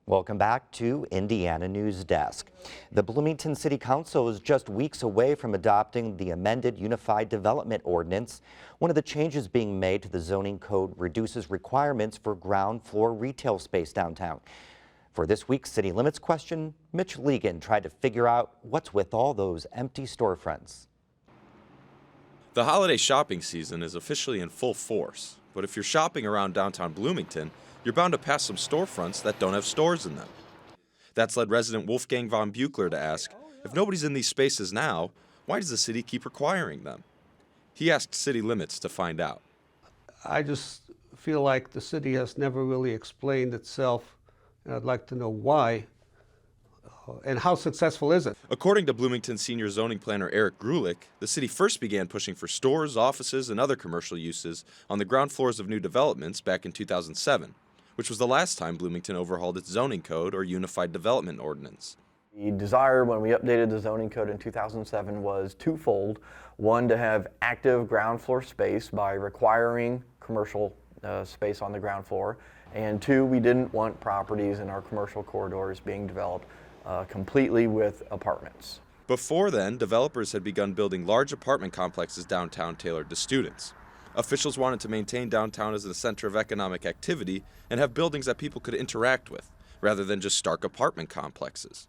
Welcome back to Indiana Newsdesk. The Bloomington City Council is just weeks away from adopting the amended Unified Development Ordinance. One of the changes being made to the zoning code reduces requirements for ground floor retail space downtown. For this week's City Limits question, Mitch Legan tried to figure out what's with all those empty storefronts. The holiday shopping season is officially in full force, but if you're shopping around downtown Bloomington, you're bound to pass some storefronts that don't have stores in them. That's led resident Wolfgang von Buchler to ask, if nobody's in these spaces now, why does the city keep requiring them? He asked City Limits to find out. I just feel like the city has never really explained itself, and I'd like to know why, and how successful is it? According to Bloomington senior zoning planner Eric Grulich, the city first began pushing for stores, offices, and other commercial uses on the ground floors of new developments back in 2007. Which was the last time Bloomington overhauled its zoning code or Unified Development Ordinance. The desire when we updated the zoning code in 2007 was twofold. One, to have active ground floor space by requiring commercial space on the ground floor. And two, we didn't want properties in our commercial corridors being developed completely with apartments. Before then, developers had begun building large apartment complexes downtown tailored to students. Officials wanted to maintain downtown as a center of economic activity and have buildings that people could interact with, rather than just stark apartment complexes.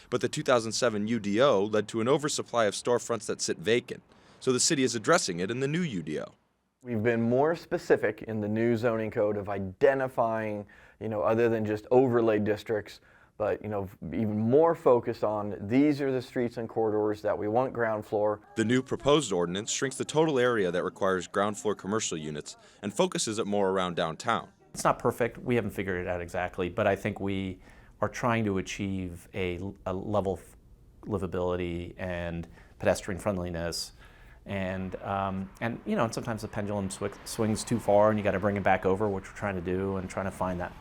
But the 2007 UDO led to an oversupply of storefronts that sit vacant, so the city is addressing it in the new UDO. We've been more specific in the new zoning code of identifying, other than just overlay districts, but even more focused on these are the streets and corridors that we want ground floor. The new proposed ordinance shrinks the total area that requires ground floor commercial units and focuses it more around downtown. It's not perfect, we haven't figured it out exactly, but I think we are trying to achieve a level of livability and pedestrian friendliness. And sometimes the pendulum swings too far and you got to bring it back over, which we're trying to do, and trying to find that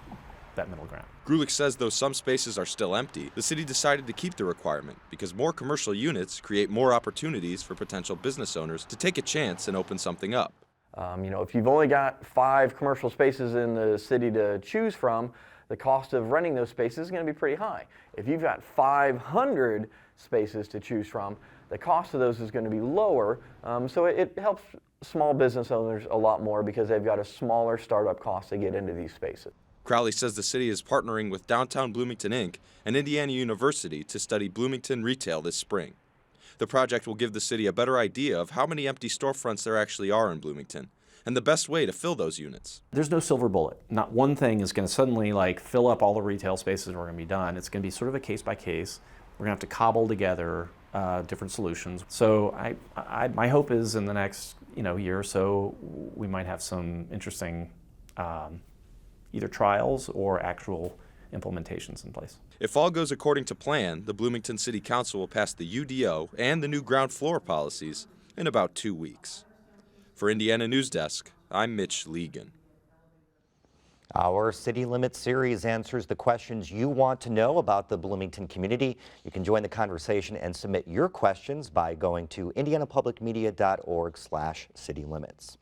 middle ground. Grulich says though some spaces are still empty, the city decided to keep the requirement because more commercial units create more opportunities for potential business owners to take a chance and open something up. If you've only got 5 commercial spaces in the city to choose from, the cost of renting those spaces is going to be pretty high. If you've got 500 spaces to choose from, the cost of those is going to be lower, so it helps small business owners a lot more because they've got a smaller startup cost to get into these spaces. Crowley says the city is partnering with Downtown Bloomington, Inc. and Indiana University to study Bloomington retail this spring. The project will give the city a better idea of how many empty storefronts there actually are in Bloomington and the best way to fill those units. There's no silver bullet. Not one thing is going to suddenly fill up all the retail spaces and we're going to be done. It's going to be sort of a case by case. We're going to have to cobble together different solutions. So my hope is in the next year or so we might have some interesting either trials or actual implementations in place. If all goes according to plan, the Bloomington City Council will pass the UDO and the new ground floor policies in about 2 weeks. For Indiana Newsdesk, I'm Mitch Legan. Our City Limits series answers the questions you want to know about the Bloomington community. You can join the conversation and submit your questions by going to indianapublicmedia.org/citylimits.